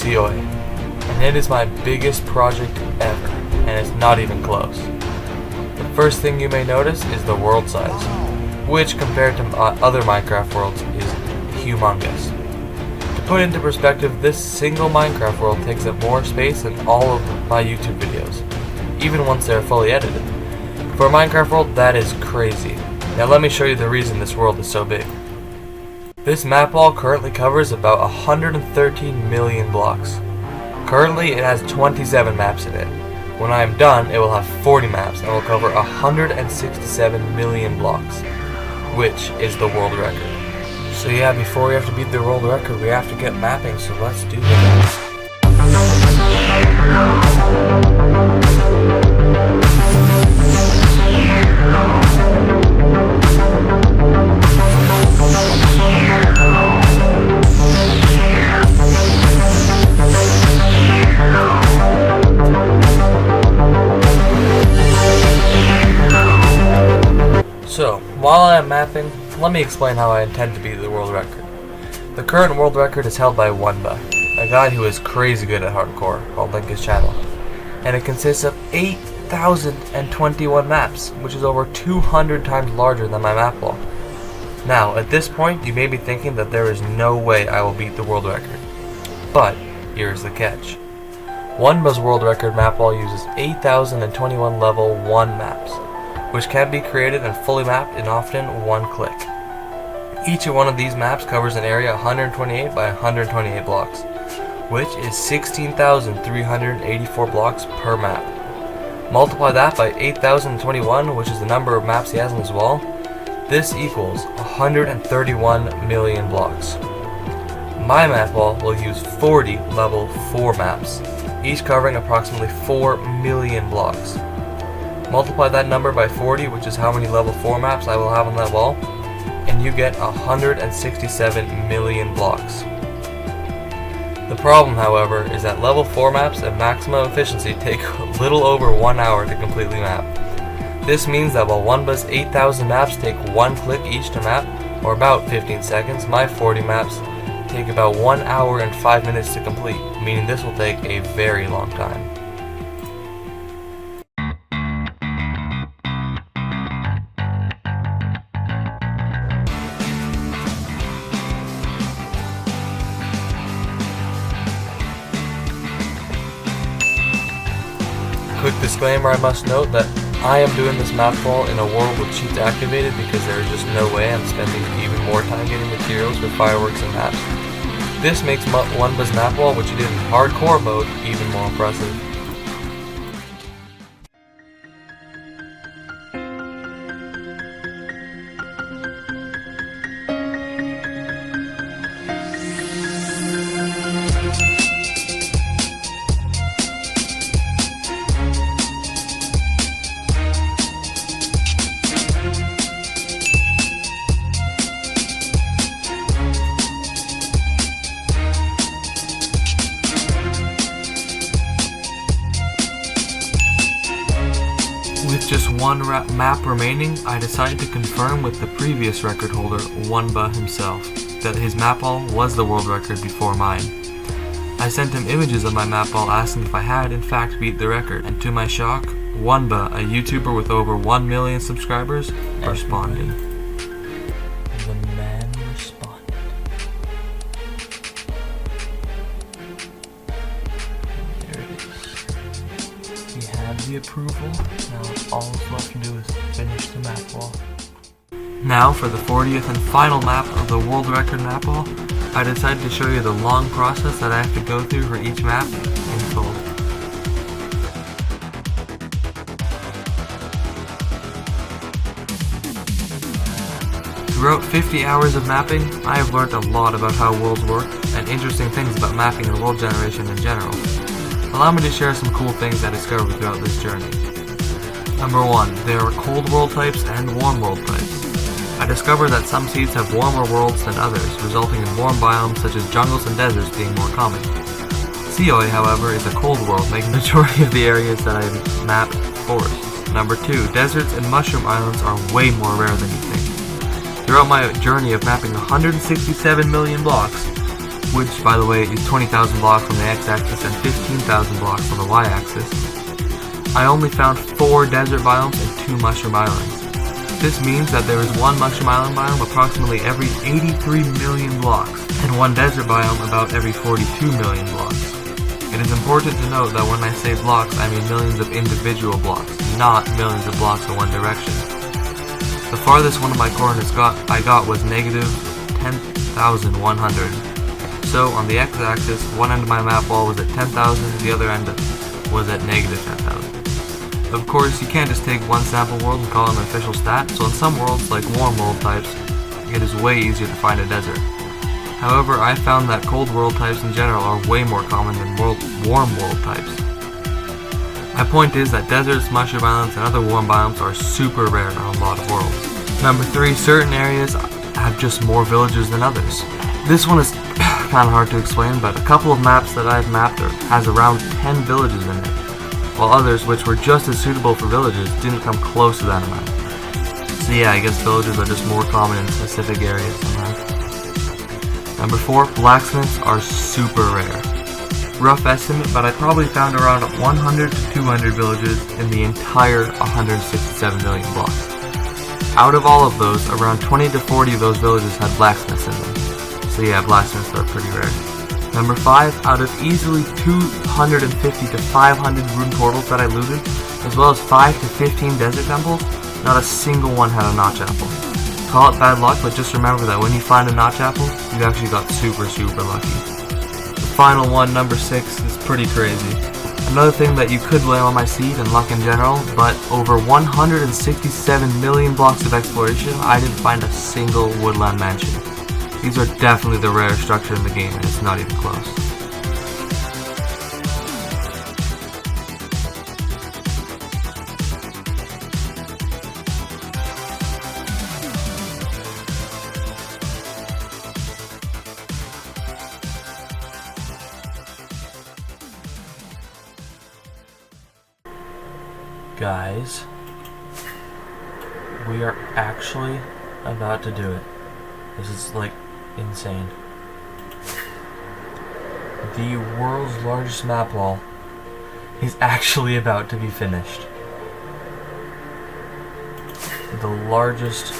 Seoi, and it is my biggest project ever, and it's not even close. The first thing you may notice is the world size, which compared to other Minecraft worlds is humongous. To put into perspective, this single Minecraft world takes up more space than all of my YouTube videos, even once they are fully edited. For a Minecraft world, that is crazy. Now let me show you the reason this world is so big. This map wall currently covers about 113 million blocks. Currently it has 27 maps in it. When I am done, it will have 40 maps and will cover 167 million blocks, which is the world record. So yeah, before we have to beat the world record, we have to get mapping, so let's do this. So, while I am mapping, let me explain how I intend to beat the world record. The current world record is held by Wunba, a guy who is crazy good at hardcore. I'll link his channel. And it consists of 8,021 maps, which is over 200 times larger than my map wall. Now, at this point, you may be thinking that there is no way I will beat the world record. But, here's the catch. Wunba's world record map wall uses 8,021 level 1 maps, which can be created and fully mapped in often one click. Each one of these maps covers an area 128 by 128 blocks, which is 16,384 blocks per map. Multiply that by 8,021, which is the number of maps he has on his wall. This equals 131 million blocks. My map wall will use 40 level 4 maps, each covering approximately 4 million blocks. Multiply that number by 40, which is how many level 4 maps I will have on that wall, and you get 167 million blocks. The problem, however, is that level 4 maps at maximum efficiency take a little over 1 hour to completely map. This means that while Wunba's 8,000 maps take 1 click each to map, or about 15 seconds, my 40 maps take about 1 hour and 5 minutes to complete, meaning this will take a very long time. Quick disclaimer, I must note that I am doing this map wall in a world with cheats activated because there is just no way I'm spending even more time getting materials for fireworks and maps. This makes Wunba's map wall, which he did in hardcore mode, even more impressive. With just one map remaining, I decided to confirm with the previous record holder, Wunba himself, that his map wall was the world record before mine. I sent him images of my map wall asking if I had in fact beat the record, and to my shock, Wunba, a YouTuber with over 1 million subscribers, responded. The man responded. There it is. We have the approval. Now all that's left to do is finish the map wall. Now for the 40th and final map of the world record map wall, I decided to show you the long process that I have to go through for each map in full. Throughout 50 hours of mapping, I have learned a lot about how worlds work and interesting things about mapping and world generation in general. Allow me to share some cool things I discovered throughout this journey. Number 1, there are cold world types and warm world types. I discovered that some seeds have warmer worlds than others, resulting in warm biomes such as jungles and deserts being more common. Seoi, however, is a cold world, making the majority of the areas that I mapped forests. Number 2, deserts and mushroom islands are way more rare than you think. Throughout my journey of mapping 167 million blocks, which by the way is 20,000 blocks on the x-axis and 15,000 blocks on the y-axis, I only found 4 desert biomes and 2 mushroom islands. This means that there is 1 mushroom island biome approximately every 83 million blocks, and 1 desert biome about every 42 million blocks. It is important to note that when I say blocks, I mean millions of individual blocks, not millions of blocks in one direction. The farthest one of my coordinates I got was negative 10,100. So on the x-axis, one end of my map wall was at 10,000, the other end was at negative 10,000. Of course, you can't just take one sample world and call it an official stat, so in some worlds, like warm world types, it is way easier to find a desert. However, I found that cold world types in general are way more common than warm world types. My point is that deserts, mushroom islands, and other warm biomes are super rare on a lot of worlds. Number 3, certain areas have just more villages than others. This one is kind of hard to explain, but a couple of maps that I've mapped has around 10 villages in it, while others, which were just as suitable for villages, didn't come close to that amount. So yeah, I guess villages are just more common in specific areas somehow. Number 4, blacksmiths are super rare. Rough estimate, but I probably found around 100 to 200 villages in the entire 167 million blocks. Out of all of those, around 20 to 40 of those villages had blacksmiths in them. So yeah, blacksmiths are pretty rare. Number 5, out of easily 250 to 500 rune portals that I looted, as well as 5 to 15 desert temples, not a single one had a notch apple. Call it bad luck, but just remember that when you find a notch apple, you actually got super lucky. The final one, number 6, is pretty crazy. Another thing that you could blame on my seed and luck in general, but over 167 million blocks of exploration, I didn't find a single woodland mansion. These are definitely the rarest structure in the game, and it's not even close. Guys, we are actually about to do it. This is like insane. The world's largest map wall is actually about to be finished. The largest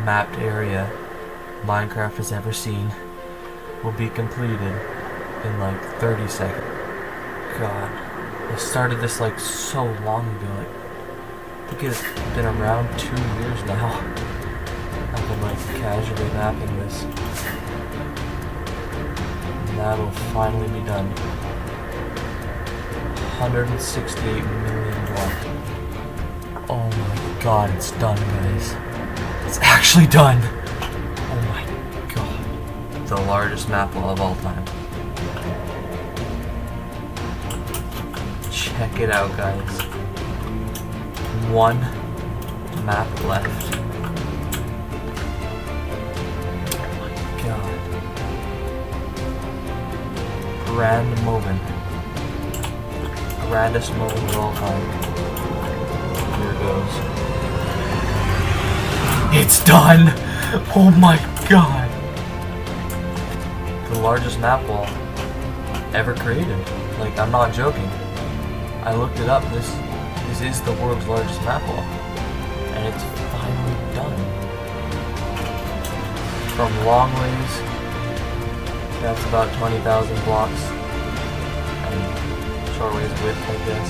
mapped area Minecraft has ever seen will be completed in like 30 seconds. God, I started this like so long ago. Like, I think it's been around 2 years now. I've been like casually mapping this. And that'll finally be done. 168 million blocks. Oh my god, it's done, guys. It's actually done! Oh my god. The largest map wall of all time. Check it out, guys. 1 map left. Oh my god. Grand moment. Grandest moment of all time. Here it goes. It's done! Oh my god! The largest map wall ever created. Like, I'm not joking. I looked it up. This is the world's largest map wall. And it's finally done. From long ways, that's about 20,000 blocks. And short ways width, I guess,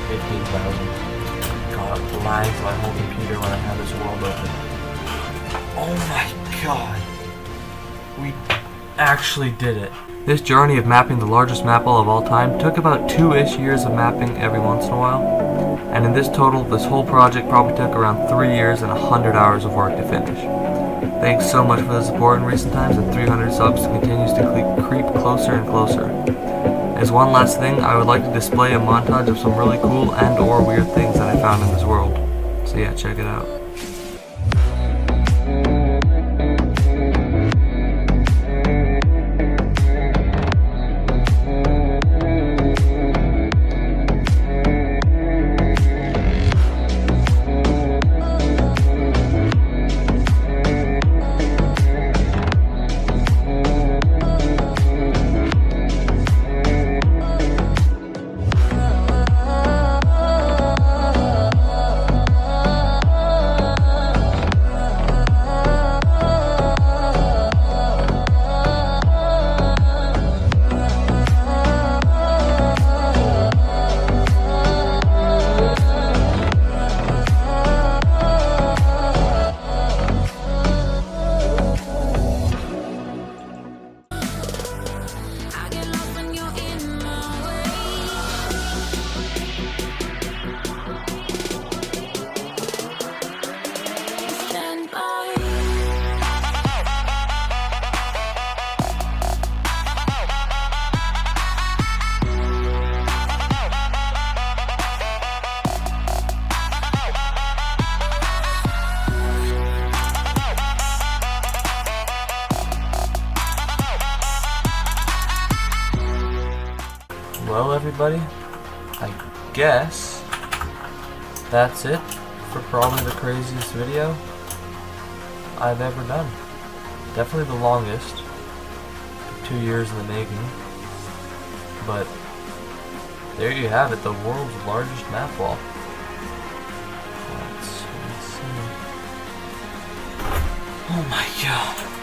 15,000. God, it lags my whole computer when I have this world open. Oh my god. We actually did it. This journey of mapping the largest map wall of all time took about 2-ish years of mapping every once in a while. And in this total, this whole project probably took around 3 years and 100 hours of work to finish. Thanks so much for the support in recent times, and 300 subs continues to creep closer and closer. As one last thing, I would like to display a montage of some really cool and or weird things that I found in this world. So yeah, check it out. Well, everybody, I guess that's it for probably the craziest video I've ever done. Definitely the longest. 2 years in the making. But there you have it, the world's largest map wall. Let's see. Oh my god.